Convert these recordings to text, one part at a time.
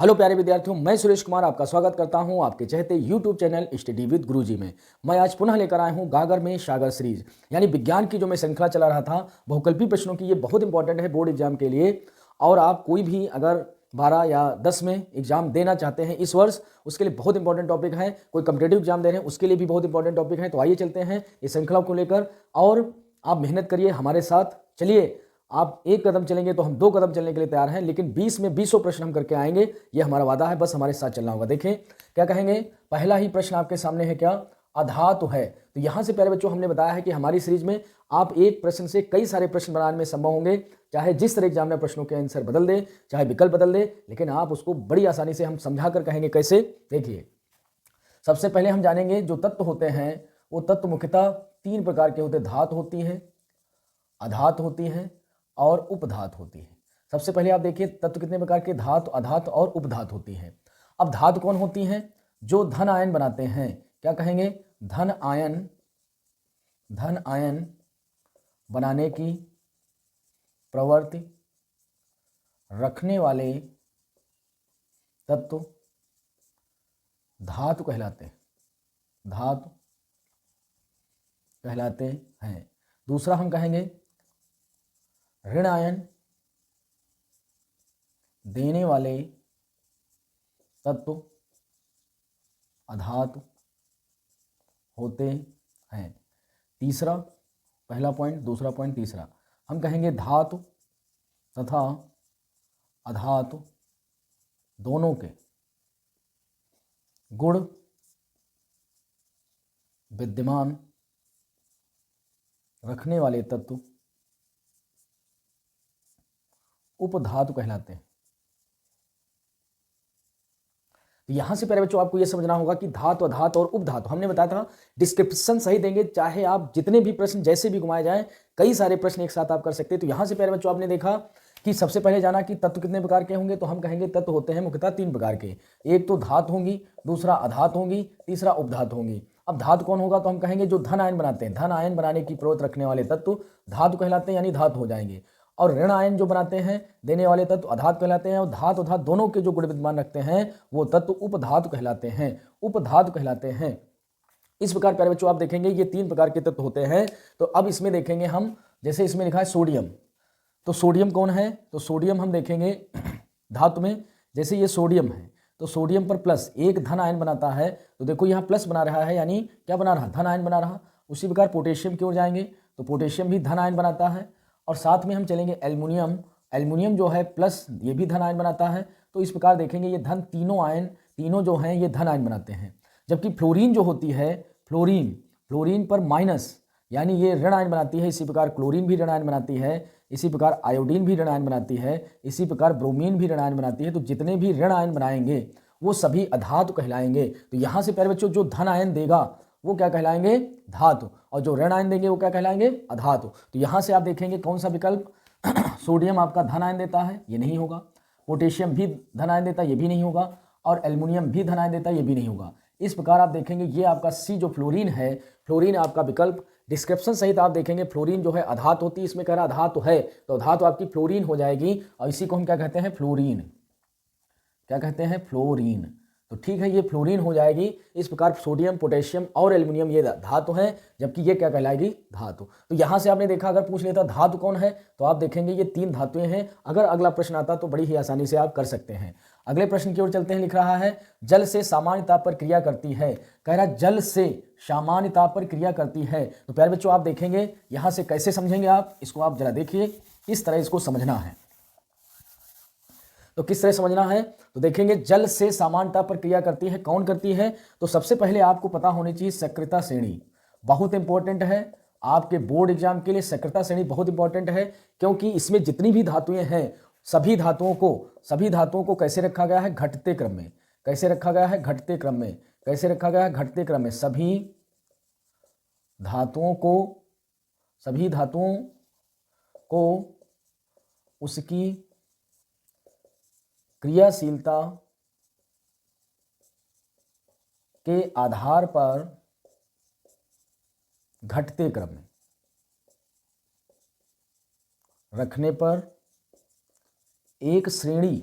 Hello प्यारे विद्यार्थियों, मैं सुरेश कुमार आपका स्वागत करता हूं आपके चहते यूट्यूब चैनल स्टडी विद गुरुजी में। मैं आज पुनः लेकर आया हूं गागर में सागर सीरीज, यानी विज्ञान की जो मैं श्रृंखला चला रहा था बहुकल्पी प्रश्नों की। ये बहुत इंपॉर्टेंट है बोर्ड एग्जाम के लिए। और आप कोई भी अगर 12 या 10 में एग्जाम देना चाहते हैं इस वर्ष, उसके लिए बहुत इंपॉर्टेंट टॉपिक है। कोई कम्पिटेटिव एग्जाम दे रहे हैं उसके लिए भी बहुत इंपॉर्टेंट टॉपिक है। तो आइए चलते हैं इस श्रृंखला को लेकर और आप मेहनत करिए हमारे साथ। चलिए, आप एक कदम चलेंगे तो हम 2 कदम चलने के लिए तैयार हैं, लेकिन 20 में 20 प्रश्न हम करके आएंगे, ये हमारा वादा है। बस हमारे साथ चलना होगा। देखें क्या कहेंगे। पहला ही प्रश्न आपके सामने है, क्या अधातु है। तो यहां से प्यारे बच्चों हमने बताया है कि हमारी सीरीज में आप एक प्रश्न से कई सारे प्रश्न बनाने में संभव होंगे। चाहे जिस तरह एग्जाम में प्रश्नों के आंसर बदल दे, चाहे विकल्प बदल दे, लेकिन आप उसको बड़ी आसानी से हम समझा कर कहेंगे। कैसे, देखिए सबसे पहले हम जानेंगे जो तत्व होते हैं वो तत्व मुख्यतः 3 प्रकार के होते हैं। धातु होती है, अधातु होती है और उपधातु होती है। सबसे पहले आप देखिए तत्व कितने प्रकार के, धातु, अधातु और उपधातु होती है। अब धातु कौन होती हैं? जो धन आयन बनाते हैं। क्या कहेंगे? धन आयन, धन आयन बनाने की प्रवृत्ति रखने वाले तत्व धातु कहलाते हैं, धातु कहलाते हैं। दूसरा हम कहेंगे ऋण आयन देने वाले तत्व अधातु होते हैं। तीसरा, पहला पॉइंट, दूसरा पॉइंट, तीसरा हम कहेंगे धातु तथा अधातु दोनों के गुण विद्यमान रखने वाले तत्व उपधातु कहलाते हैं। तो यहां से पहले बच्चों आपको यह समझना होगा कि धातु, अधातु और उपधातु हमने बताया था डिस्क्रिप्शन सही देंगे, चाहे आप जितने भी प्रश्न जैसे भी घुमाए जाएं, कई सारे प्रश्न एक साथ आप कर सकते हैं। तो यहां से पहले बच्चों आपने देखा कि सबसे पहले जाना कि तत्व कितने प्रकार के होंगे। तो हम कहेंगे तत्व होते हैं मुख्यतः 3 प्रकार के। एक तो धातु होंगी, दूसरा अधातु होंगी, तीसरा उपधातु होंगी। अब धातु कौन होगा? तो हम कहेंगे जो धन आयन बनाते हैं, धन आयन बनाने की प्रवृत्ति रखने वाले तत्व धातु कहलाते हैं, यानी धातु हो जाएंगे। और ऋण आयन जो बनाते हैं देने वाले तत्व अधातु कहलाते हैं। और धातु अधातु दोनों के जो गुण विद्यमान रखते हैं वो तत्व उपधातु कहलाते हैं, उपधातु कहलाते हैं। इस प्रकार प्यारे बच्चों आप देखेंगे ये 3 प्रकार के तत्व होते हैं। तो अब इसमें देखेंगे हम, जैसे इसमें लिखा है सोडियम, तो सोडियम कौन है? तो सोडियम हम देखेंगे धातु में, जैसे ये सोडियम है तो सोडियम पर प्लस एक धन आयन बनाता है। तो देखो यहाँ प्लस बना रहा है, यानी क्या बना रहा? धन आयन बना रहा। उसी प्रकार पोटेशियम की ओर जाएंगे तो पोटेशियम भी धन आयन बनाता है। और साथ में हम चलेंगे एल्युमिनियम, एल्युमिनियम जो है प्लस, ये भी धन आयन बनाता है। तो इस प्रकार देखेंगे ये धन तीनों आयन, तीनों जो हैं ये धन आयन बनाते हैं। जबकि फ्लोरीन जो होती है, फ्लोरीन, फ्लोरीन पर माइनस, यानी ये ऋण आयन बनाती है। इसी प्रकार क्लोरीन भी ऋण आयन बनाती है, इसी प्रकार आयोडीन भी ऋण आयन बनाती है, इसी प्रकार ब्रोमीन भी ऋण आयन बनाती है। तो जितने भी ऋण आयन बनाएंगे वो सभी अधातु कहलाएंगे। तो यहाँ से प्यारे बच्चों जो धन आयन देगा वो क्या कहलाएंगे? धातु, और जो ऋण आयन देंगे वो क्या कहलाएंगे? अधातु। तो यहाँ से आप देखेंगे कौन सा विकल्प सोडियम आपका धन आयन देता है, ये नहीं होगा। पोटेशियम भी धन आयन देता है, ये भी नहीं होगा। और एल्युमिनियम भी धन आयन देता है, ये भी नहीं होगा। इस प्रकार आप देखेंगे ये आपका सी जो फ्लोरीन है, फ्लोरीन आपका विकल्प डिस्क्रिप्शन सहित आप देखेंगे फ्लोरीन जो है अधातु होती है। इसमें कह रहा अधातु है तो अधातु आपकी फ्लोरीन हो जाएगी, और इसी को हम क्या कहते हैं? फ्लोरीन। क्या कहते हैं? फ्लोरीन। तो ठीक है, ये फ्लोरीन हो जाएगी। इस प्रकार सोडियम, पोटेशियम और एल्युमिनियम ये धातु हैं, जबकि ये क्या कहलाएगी? धातु। तो यहाँ से आपने देखा, अगर पूछ लेता धातु कौन है तो आप देखेंगे ये 3 धातुएं हैं। अगर अगला प्रश्न आता तो बड़ी ही आसानी से आप कर सकते हैं। अगले प्रश्न की ओर चलते हैं। लिख रहा है जल से सामान्य ताप पर क्रिया करती है। कह रहा जल से सामान्य ताप पर क्रिया करती है। तो प्यारे बच्चों आप देखेंगे यहाँ से कैसे समझेंगे आप इसको, आप जरा देखिए किस तरह इसको समझना है। तो किस तरह समझना है? तो देखेंगे जल से सामान्यता पर क्रिया करती है, कौन करती है? तो सबसे पहले आपको पता होनी चाहिए सक्रियता श्रेणी, बहुत इंपॉर्टेंट है आपके बोर्ड एग्जाम के लिए। सक्रियता श्रेणी बहुत इंपॉर्टेंट है, क्योंकि इसमें जितनी भी धातुएं हैं सभी धातुओं को कैसे रखा गया है? घटते क्रम में। कैसे रखा गया है? घटते क्रम में। कैसे रखा गया है? घटते क्रम में। सभी धातुओं को उसकी क्रियाशीलता के आधार पर घटते क्रम में रखने पर एक श्रेणी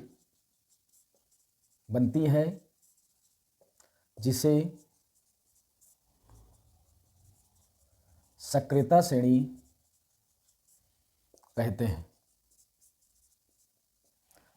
बनती है जिसे सक्रियता श्रेणी कहते हैं।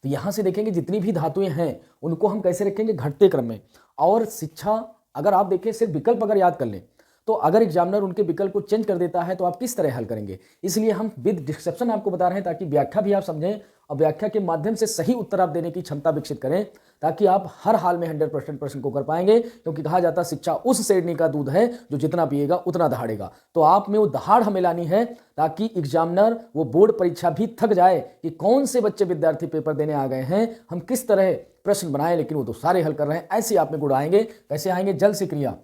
तो यहां से देखेंगे जितनी भी धातुएं हैं उनको हम कैसे रखेंगे, घटते क्रम में। और शिक्षा अगर आप देखें सिर्फ विकल्प अगर याद कर लें तो अगर एग्जामिनर उनके विकल्प को चेंज कर देता है तो आप किस तरह हल करेंगे। इसलिए हम विद डिस्क्रिप्शन आपको बता रहे हैं ताकि व्याख्या भी आप समझें और व्याख्या के माध्यम से सही उत्तर आप देने की क्षमता विकसित करें, ताकि आप हर हाल में 100% प्रश्न को कर पाएंगे। क्योंकि कहा जाता है शिक्षा उस श्रेणी का दूध है जो जितना पिएगा उतना दहाड़ेगा। तो आप में वो दहाड़ हमें लानी है ताकि एग्जामिनर वो बोर्ड परीक्षा भी थक जाए कि कौन से बच्चे विद्यार्थी पेपर देने आ गए हैं, हम किस तरह प्रश्न बनाए, लेकिन वो तो सारे हल कर रहे हैं। ऐसे आप में गुण आएंगे। कैसे आएंगे, जल से क्रिया।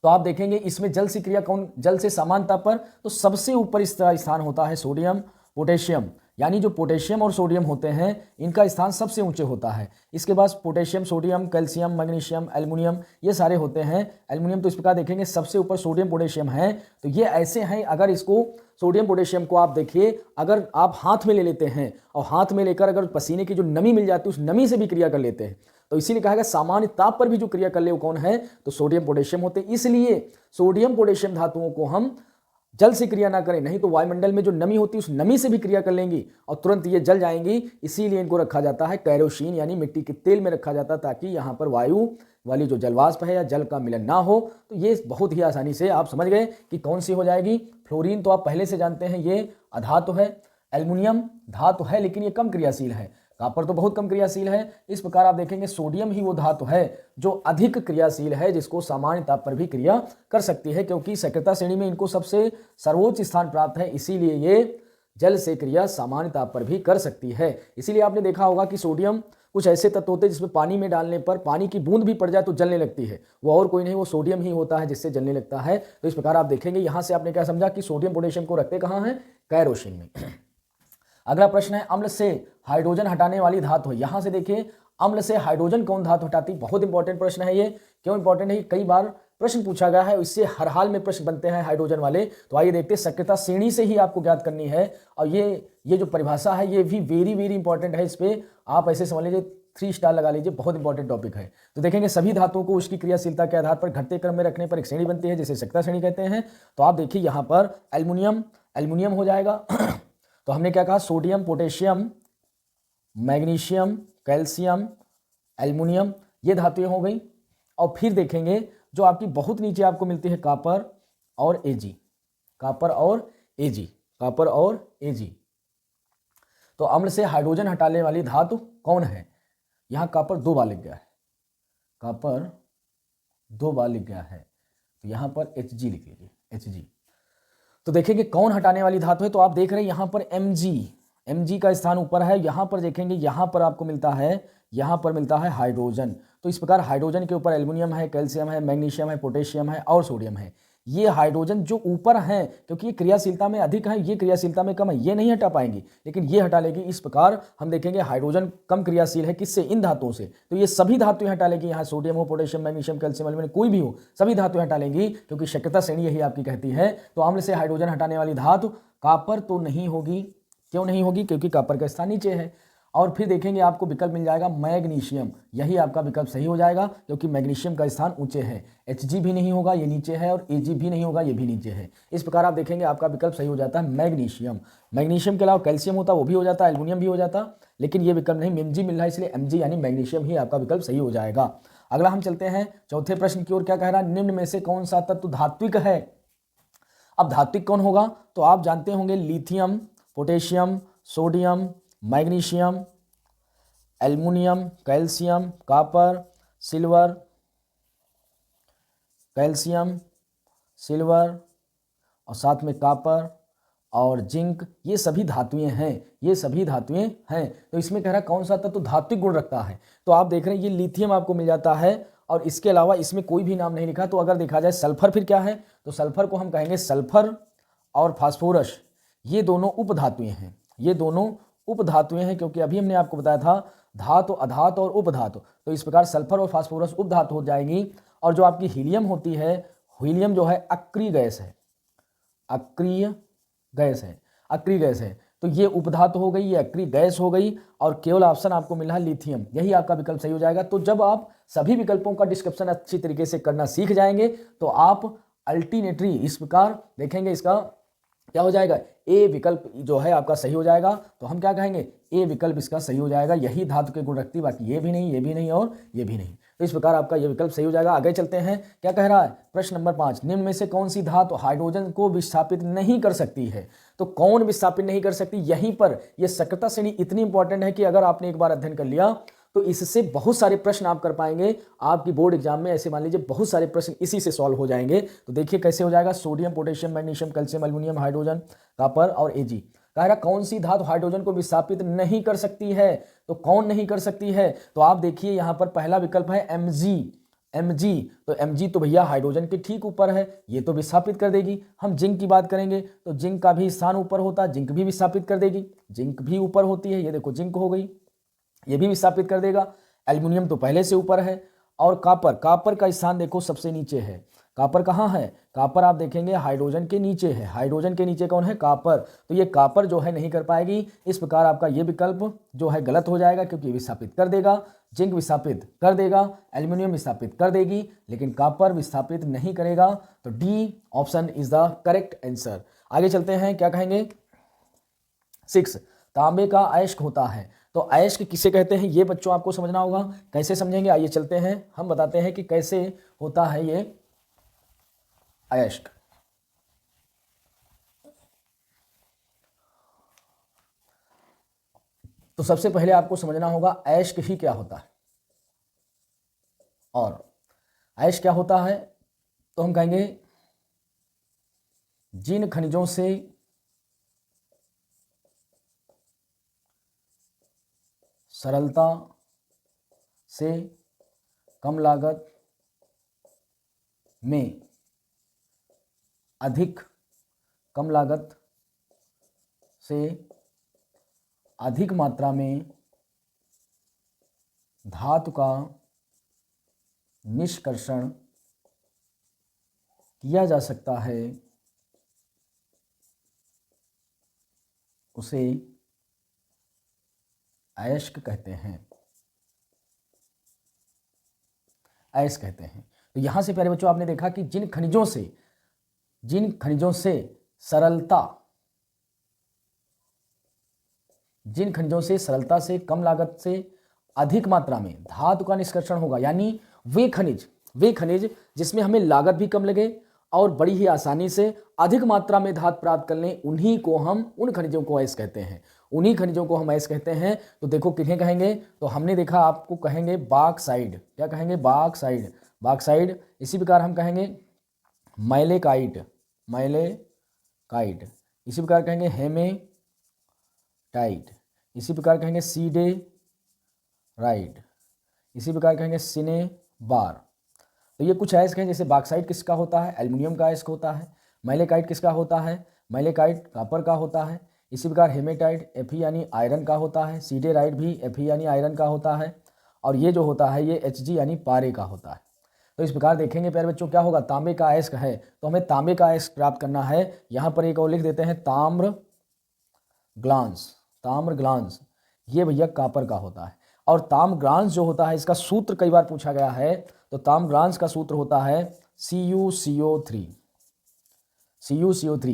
तो आप देखेंगे इसमें जल से क्रिया कौन, जल से समानता पर तो सबसे ऊपर इस स्थान होता है सोडियम पोटेशियम, यानी जो पोटेशियम और सोडियम होते हैं इनका स्थान सबसे ऊंचे होता है। इसके बाद potassium, sodium, calcium, magnesium, aluminium ये सारे होते हैं। एल्युमिनियम तो इस प्रकार देखेंगे सबसे ऊपर सोडियम पोटेशियम है। तो ये ऐसे हैं, अगर इसको सोडियम पोटेशियम को आप देखिए, अगर आप हाथ में ले लेते हैं और हाथ में लेकर अगर पसीने की जो नमी मिल जाती है उस नमी से भी क्रिया कर लेते हैं, तो इसीलिए कहा गया सामान्य ताप पर भी जो क्रिया कर ले वो कौन है, तो सोडियम पोटेशियम होते हैं। इसलिए सोडियम पोटेशियम धातुओं को हम जल से क्रिया ना करें, नहीं तो वायुमंडल में जो नमी होती है उस नमी से भी क्रिया कर लेंगी और तुरंत ये जल जाएंगी। इसीलिए इनको रखा जाता है कैरोसिन यानी मिट्टी के तेल में रखा जाता है, ताकि यहाँ पर वायु वाली जो जलवाष्प है या जल का मिलन ना हो। तो ये बहुत ही आसानी से आप समझ गए कि कौन सी हो जाएगी। फ्लोरीन तो आप पहले से जानते हैं ये अधातु है, एल्युमिनियम धातु है लेकिन ये कम क्रियाशील है, कॉपर तो बहुत कम क्रियाशील है। इस प्रकार आप देखेंगे सोडियम ही वो धातु है जो अधिक क्रियाशील है, जिसको सामान्य ताप पर भी क्रिया कर सकती है, क्योंकि सक्रियता श्रेणी में इनको सबसे सर्वोच्च स्थान प्राप्त है। इसीलिए ये जल से क्रिया सामान्य ताप पर भी कर सकती है। इसीलिए आपने देखा होगा कि सोडियम कुछ ऐसे तत्व होते हैं जिसमें पानी में डालने पर पानी की बूंद भी पड़ जाए तो जलने लगती है, वो और कोई नहीं, वो सोडियम ही होता है जिससे जलने लगता है। तो इस प्रकार आप देखेंगे यहाँ से आपने क्या समझा कि सोडियम पोटेशियम को रखते कहाँ हैं, कैरोसिन में। अगला प्रश्न है अम्ल से हाइड्रोजन हटाने वाली धातु है। यहां से देखिए अम्ल से हाइड्रोजन कौन धातु हटाती, बहुत इंपॉर्टेंट प्रश्न है ये। क्यों इंपॉर्टेंट है, कई बार प्रश्न पूछा गया है, इससे हर हाल में प्रश्न बनते हैं हाइड्रोजन वाले। तो आइए देखते हैं, सक्रियता श्रेणी से ही आपको ज्ञात करनी है। और ये जो परिभाषा है ये भी वेरी इंपॉर्टेंट है। इस पर आप ऐसे समझ लीजिए 3 स्टार लगा लीजिए, बहुत इंपॉर्टेंट टॉपिक है। तो देखेंगे सभी धातुओं को उसकी क्रियाशीलता के आधार पर घटते क्रम में रखने पर एक श्रेणी बनती है जिसे सक्रियता श्रेणी कहते हैं। तो आप देखिए यहाँ पर एल्युमिनियम हो जाएगा। तो हमने क्या कहा, sodium potassium magnesium calcium aluminium ये धातुएं हो गई। और फिर देखेंगे जो आपकी बहुत नीचे आपको मिलती है कॉपर और एजी। तो अम्ल से हाइड्रोजन हटाने वाली धातु कौन है, यहाँ कॉपर 2 बार लिख गया है, तो यहाँ पर Hg लिख लीजिए, Hg। तो देखेंगे कौन हटाने वाली धातु है, तो आप देख रहे हैं यहाँ पर Mg का स्थान ऊपर है। यहाँ पर देखेंगे यहाँ पर आपको मिलता है हाइड्रोजन। तो इस प्रकार हाइड्रोजन के ऊपर एल्युमिनियम है, कैल्शियम है, मैग्नीशियम है, पोटेशियम है और सोडियम है। ये हाइड्रोजन जो ऊपर हैं, क्योंकि ये क्रियाशीलता में अधिक है, ये क्रियाशीलता में कम है, ये नहीं हटा पाएंगी लेकिन ये हटा लेगी। इस प्रकार हम देखेंगे हाइड्रोजन कम क्रियाशील है किससे, इन धातुओं से। तो ये सभी धातुएं हटा लेगी, यहाँ सोडियम हो, पोटेशियम, मैग्नीशियम, कैल्शियम, एल्युमिनियम कोई भी हो, सभी धातुएं हटा लेंगी, क्योंकि सक्रियता श्रेणी यही आपकी कहती है। तो अम्ल से हाइड्रोजन हटाने वाली धातु कॉपर तो नहीं होगी। क्यों नहीं होगी, क्योंकि कॉपर का स्थान नीचे है। और फिर देखेंगे आपको विकल्प मिल जाएगा मैग्नीशियम, यही आपका विकल्प सही हो जाएगा, क्योंकि मैग्नीशियम का स्थान ऊंचे है। Hg भी नहीं होगा, ये नीचे है, और Ag भी नहीं होगा, ये भी नीचे है। इस प्रकार आप देखेंगे आपका विकल्प सही हो जाता है मैग्नीशियम। मैग्नीशियम के अलावा कैल्शियम होता, वो भी हो जाता, एल्युमिनियम भी हो जाता, लेकिन ये विकल्प नहीं, Mg मिल रहा है, इसलिए Mg यानी मैग्नीशियम ही आपका विकल्प सही हो जाएगा। अगला हम चलते हैं चौथे प्रश्न की ओर। क्या कह रहा है, निम्न में से कौन सा तत्व धात्विक है। अब धात्विक कौन होगा, तो आप जानते होंगे lithium, potassium, sodium, magnesium, aluminium, calcium, copper, silver, calcium, silver और साथ में कॉपर और जिंक, ये सभी धातुएं हैं, तो इसमें कह रहा है कौन सा तत्व धात्विक गुण रखता है। तो आप देख रहे हैं ये लिथियम आपको मिल जाता है, और इसके अलावा इसमें कोई भी नाम नहीं लिखा। तो अगर देखा जाए सल्फर फिर क्या है, तो सल्फर को हम कहेंगे सल्फर और फास्फोरस, ये दोनों उपधातुएं हैं, क्योंकि अभी हमने आपको बताया था धातु, अधातु और उपधातु। तो इस प्रकार सल्फर और फास्फोरस उपधातु हो जाएगी। और जो आपकी हीलियम होती है, हीलियम जो है अक्रिय गैस है, तो ये उपधातु हो गई, ये एक्री गैस हो गई, और केवल ऑप्शन आपको मिला है लिथियम, यही आपका विकल्प सही हो जाएगा। तो जब आप सभी विकल्पों का डिस्क्रिप्शन अच्छी तरीके से करना सीख जाएंगे तो आप अल्टरनेटरी इस प्रकार देखेंगे, इसका क्या हो जाएगा, ए विकल्प जो है आपका सही हो जाएगा। तो हम क्या कहेंगे, ए विकल्प इसका सही हो जाएगा, यही धातु के गुण रखती, बाकी ये भी नहीं, ये भी नहीं और ये भी नहीं। तो इस प्रकार आपका ये विकल्प सही हो जाएगा। आगे चलते हैं, क्या कह रहा है प्रश्न नंबर 5, निम्न में से कौन सी धातु हाइड्रोजन को विस्थापित नहीं कर सकती है। तो कौन विस्थापित नहीं कर सकती, यहीं पर यह सक्रियता श्रेणी इतनी इंपॉर्टेंट है कि अगर आपने एक बार अध्ययन कर लिया तो इससे बहुत सारे प्रश्न आप कर पाएंगे आपकी बोर्ड एग्जाम में। ऐसे मान लीजिए बहुत सारे प्रश्न इसी से सॉल्व हो जाएंगे। तो देखिए कैसे हो जाएगा, sodium, potassium, magnesium, calcium, aluminium, hydrogen, copper और एजी। कह रहा कौन सी धातु हाइड्रोजन को विस्थापित नहीं कर सकती है, तो कौन नहीं कर सकती है, तो आप देखिए यहां पर पहला विकल्प है Mg। तो Mg तो भैया हाइड्रोजन के ठीक ऊपर है, ये तो विस्थापित कर देगी। हम जिंक की बात करेंगे तो जिंक का भी स्थान ऊपर होता है, जिंक भी विस्थापित कर देगी, जिंक भी ऊपर होती है, ये देखो जिंक हो गई, ये भी विस्थापित कर देगा। एल्युमिनियम तो पहले से ऊपर है, और कॉपर का स्थान देखो सबसे नीचे है। कॉपर कहाँ है, कॉपर आप देखेंगे हाइड्रोजन के नीचे है, हाइड्रोजन के नीचे कौन है, कॉपर। तो ये कॉपर जो है नहीं कर पाएगी, इस प्रकार आपका ये विकल्प जो है गलत हो जाएगा, क्योंकि विस्थापित कर देगा, जिंक विस्थापित कर देगा, एल्युमिनियम विस्थापित कर देगी, लेकिन कॉपर विस्थापित नहीं करेगा। तो D option is the correct answer. आगे चलते हैं, क्या कहेंगे 6, तांबे का अयस्क होता है। तो अयस्क किसे कहते हैं ये बच्चों आपको समझना होगा, कैसे समझेंगे, आइए चलते हैं, हम बताते हैं कि कैसे होता है ये अयस्क। तो सबसे पहले आपको समझना होगा अयस्क ही क्या होता है, और अयस्क क्या होता है, तो हम कहेंगे जिन खनिजों से सरलता से कम लागत में अधिक, कम लागत से अधिक मात्रा में धातु का निष्कर्षण किया जा सकता है, उसे अयस्क कहते हैं, अयस्क कहते हैं। तो यहां से प्यारे बच्चों आपने देखा कि जिन खनिजों से सरलता से कम लागत से अधिक मात्रा में धातु का निष्कर्षण होगा, यानी वे खनिज जिसमें हमें लागत भी कम लगे और बड़ी ही आसानी से अधिक मात्रा में धातु प्राप्त कर लें, उन खनिजों को अयस्क कहते हैं, उन्हीं खनिजों को हम अयस्क कहते हैं। तो देखो किन्हें कहेंगे, तो हमने देखा आपको कहेंगे बॉक्साइट, क्या कहेंगे, बॉक्साइट। इसी प्रकार हम कहेंगे मैलेकाइट, इसी प्रकार कहेंगे हेमेटाइट, इसी प्रकार कहेंगे सीडेराइट, इसी प्रकार कहेंगे सिनेबार। तो ये कुछ अयस्क हैं, जैसे बॉक्साइट किसका होता है, एल्युमिनियम का अयस्क होता है। मैलेकाइट किसका होता है, मैलेकाइट कॉपर का होता है। इसी प्रकार हेमेटाइट Fe यानी आयरन का होता है, सीडेराइट भी Fe यानी आयरन का होता है, और ये जो होता है ये Hg यानी पारे का होता है। तो इस प्रकार देखेंगे प्यारे बच्चों क्या होगा, तांबे का अयस्क है तो हमें तांबे का अयस्क प्राप्त करना है। यहाँ पर एक और लिख देते हैं ताम्र ग्लांस, ये भैया कॉपर का होता है। और ताम्र ग्लांस जो होता है इसका सूत्र कई बार पूछा गया है, तो ताम्र ग्लांस का सूत्र होता है CuCO3।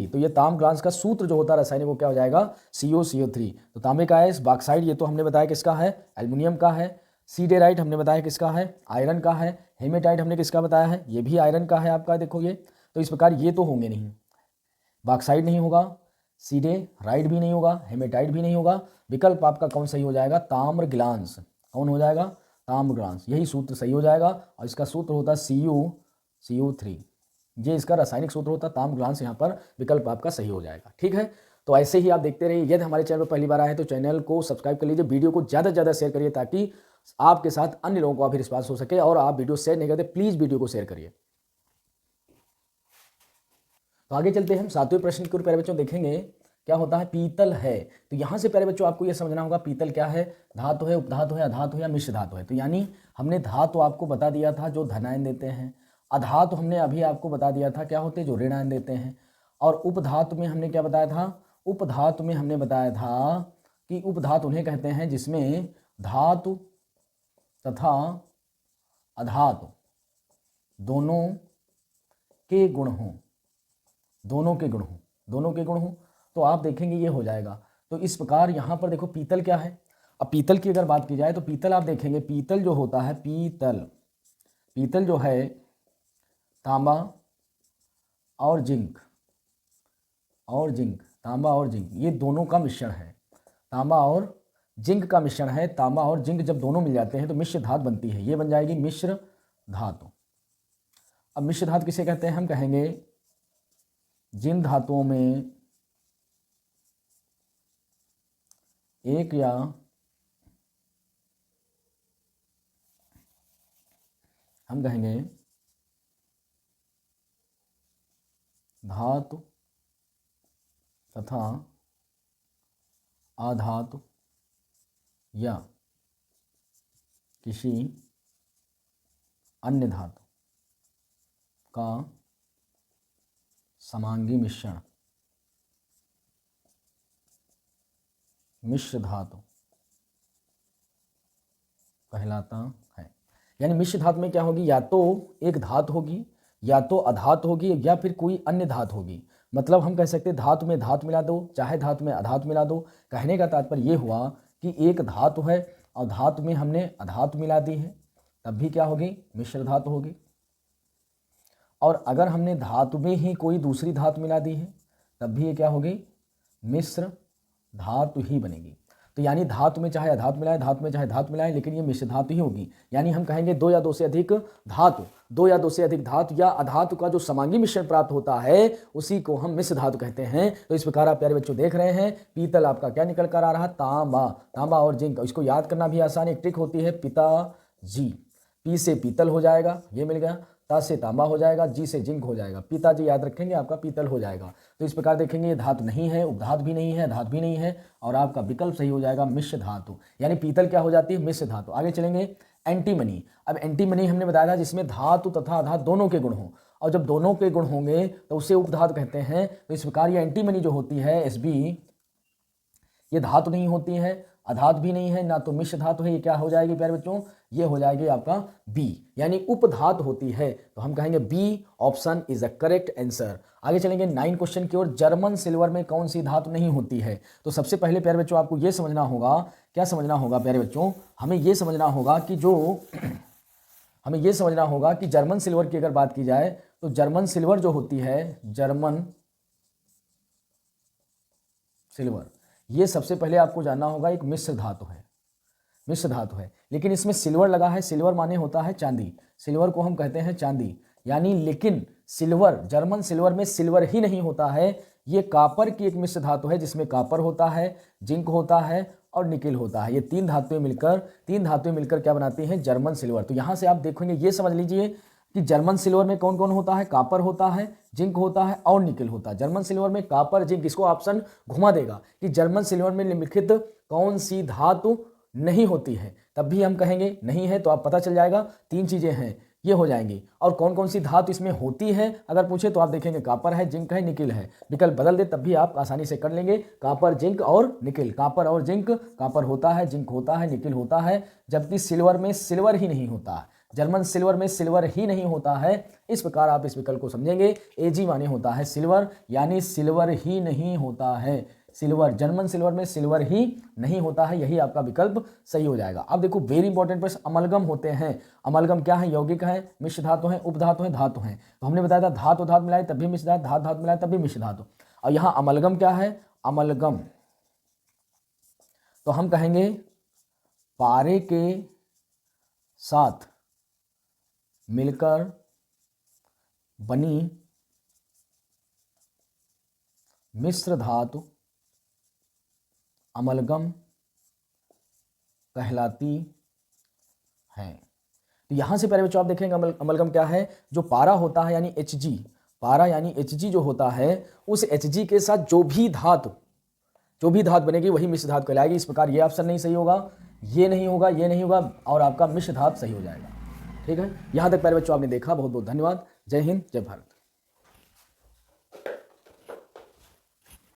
तो ये ताम्र ग्लांस का सूत्र जो होता है रासायनिक वो क्या हो जाएगा, CuCO3। तो तांबे का अयस्क बॉक्साइट ये तो हमने बताया किसका है, एल्युमिनियम का है। सीडेराइट हमने बताया किसका है, आयरन का है। हेमेटाइट हमने किसका बताया है, ये भी आयरन का है आपका, देखो ये। तो इस प्रकार ये तो होंगे नहीं, बॉक्साइट नहीं होगा, सीडेराइट भी नहीं होगा, हेमेटाइट भी नहीं होगा। विकल्प आपका कौन सही हो जाएगा, ताम्र ग्लांस। कौन हो जाएगा, ताम्र ग्लांस, यही सूत्र सही हो जाएगा। और इसका सूत्र होता है CuCO3, ये इसका रासायनिक सूत्र होता है ताम्र ग्लांस। यहाँ पर विकल्प आपका सही हो जाएगा, ठीक है। तो ऐसे ही आप देखते रहिए। यदि हमारे चैनल पर पहली बार आए हैं तो चैनल को सब्सक्राइब कर लीजिए, वीडियो को ज़्यादा से ज़्यादा शेयर करिए ताकि आपके साथ अन्य लोगों को भी रिस्पांस हो सके। और आप वीडियो शेयर नहीं करते प्लीज़ वीडियो को शेयर करिए। तो आगे चलते हैं, हम 7वें प्रश्न के प्यारे बच्चों देखेंगे क्या होता है, पीतल है। तो यहाँ से प्यारे बच्चों आपको यह समझना होगा पीतल क्या है, धातु है, उपधातु है, अधातु है या मिश्र धातु है। तो यानी हमने धातु आपको बता दिया था जो धनायन देते हैं, अधातु हमने अभी आपको बता दिया था क्या होते हैं जो ऋणायन देते हैं, और उपधातु में हमने क्या बताया था, उपधातु में हमने बताया था कि उपधातु उन्हें कहते हैं जिसमें धातु तथा अधातु दोनों के गुण हों, दोनों के गुण हों। तो आप देखेंगे ये हो जाएगा। तो इस प्रकार यहाँ पर देखो पीतल क्या है। अब पीतल की अगर बात की जाए तो पीतल आप देखेंगे, पीतल जो होता है, पीतल जो है तांबा और जिंक, तांबा और जिंक ये दोनों का मिश्रण है, तांबा और जिंक का मिश्रण है। तांबा और जिंक जब दोनों मिल जाते हैं तो मिश्र धातु बनती है, ये बन जाएगी मिश्र धातु। अब मिश्र धातु किसे कहते हैं? हम कहेंगे जिन धातुओं में एक या हम कहेंगे धातु तथा अधातु या किसी अन्य धातु का समांगी मिश्रण मिश्र धातु कहलाता है। यानी मिश्र धातु में क्या होगी? या तो एक धातु होगी, या तो अधातु होगी, या फिर कोई अन्य धातु होगी। मतलब हम कह सकते हैं धातु में धातु मिला दो, चाहे धातु में अधातु मिला दो। कहने का तात्पर्य ये हुआ कि एक धातु है और धातु में हमने अधातु मिला दी है, तब भी क्या होगी? मिश्र धातु होगी। और अगर हमने धातु में ही कोई दूसरी धातु मिला दी है, तब भी ये क्या होगी? मिश्र धातु ही बनेगी। तो यानी धातु में चाहे अधातु मिलाए, धातु में चाहे धातु मिलाए, लेकिन ये मिश्र धातु ही होगी। यानी हम कहेंगे दो या दो से अधिक धातु या अधातु का जो समांगी मिश्रण प्राप्त होता है उसी को हम मिश्र धातु कहते हैं। तो इस प्रकार आप प्यारे बच्चों देख रहे हैं पीतल आपका क्या निकल कर आ रहा? तांबा और जिंक। इसको याद करना भी आसान, एक ट्रिक होती है पिताजी। पी से पीतल हो जाएगा, ये मिल गया। ता से तांबा हो जाएगा, जी से जिंक हो जाएगा। पिताजी याद रखेंगे, आपका पीतल हो जाएगा। तो इस प्रकार देखेंगे ये धातु नहीं है, उपधातु भी नहीं है, धातु भी नहीं है, और आपका विकल्प सही हो जाएगा मिश्र धातु। यानी पीतल क्या हो जाती है? मिश्र धातु। आगे चलेंगे एंटीमनी। अब एंटीमनी हमने बताया था जिसमें धातु तथा अधातु दोनों के गुण हों, और जब दोनों के गुण होंगे तो उसे उपधातु कहते हैं। तो इस प्रकार ये एंटीमनी जो होती है एसबी, ये धातु नहीं होती है, अधातु भी नहीं है, ना तो मिश्र धातु है। ये क्या हो जाएगी प्यारे बच्चों? ये हो जाएगी आपका बी, यानी उपधातु होती है। तो हम कहेंगे B option is a correct answer. आगे चलेंगे 9 क्वेश्चन की ओर। जर्मन सिल्वर में कौन सी धातु नहीं होती है? तो सबसे पहले प्यारे बच्चों आपको ये समझना होगा, क्या समझना होगा प्यारे बच्चों? हमें ये समझना होगा कि जर्मन सिल्वर की अगर बात की जाए तो जर्मन सिल्वर जो होती है, जर्मन सिल्वर, ये सबसे पहले आपको जानना होगा एक मिश्र धातु है। लेकिन इसमें सिल्वर लगा है, सिल्वर माने होता है चांदी, सिल्वर को हम कहते हैं चांदी। यानी लेकिन सिल्वर, जर्मन सिल्वर में सिल्वर ही नहीं होता है, ये कापर की एक मिश्र धातु है जिसमें कापर होता है, जिंक होता है और निकेल होता है। ये तीन धातुएं मिलकर क्या बनाती हैं? German silver. तो यहाँ से आप देखेंगे, ये समझ लीजिए कि जर्मन सिल्वर में कौन कौन होता है? कापर होता है, जिंक होता है और निकेल होता है। जर्मन सिल्वर में कापर, जिंक, इसको ऑप्शन घुमा देगा कि जर्मन सिल्वर में निम्नलिखित कौन सी धातु नहीं होती है, तब भी हम कहेंगे नहीं है। तो आप पता चल जाएगा 3 चीजें हैं, ये हो जाएंगी। और कौन कौन सी धातु इसमें होती है अगर पूछे तो आप देखेंगे कापर है, जिंक है, निकेल है। विकल्प बदल दे तब भी आप आसानी से कर लेंगे, कापर, जिंक और निकेल। कापर और जिंक, कापर होता है, जिंक होता है, निकेल होता है, जबकि सिल्वर में सिल्वर ही नहीं होता है, जर्मन सिल्वर में सिल्वर ही नहीं होता है। इस प्रकार आप इस विकल्प को समझेंगे। एजी माने होता है सिल्वर, यानी सिल्वर ही नहीं होता है, सिल्वर, जर्मन सिल्वर में सिल्वर ही नहीं होता है, यही आपका विकल्प सही हो जाएगा। अब देखो वेरी इंपॉर्टेंट प्रश्न, अमलगम होते हैं। अमलगम क्या है? यौगिक है, मिश्र धातु है, उपधातु है, धातु है। तो हमने बताया था धातु धातु मिलाए तब भी मिश्र धातु, धातु धातु मिलाए तब भी मिश्र धातु। और यहाँ अमलगम क्या है? अमलगम तो हम कहेंगे पारे के साथ मिलकर बनी मिश्र धातु अमलगम कहलाती है। तो यहां से पहले बच्चों आप देखेंगे अमलगम क्या है? जो पारा होता है यानी Hg, पारा यानी Hg जो होता है, उस Hg के साथ जो भी धातु बनेगी वही मिश्र धातु कहलाएगी। इस प्रकार ये ऑप्शन नहीं सही होगा, ये नहीं होगा, ये नहीं होगा, और आपका मिश्र धातु सही हो जाएगा। ठीक है, यहां तक पहले बच्चों आपने देखा, बहुत बहुत धन्यवाद। जय हिंद, जय भारत।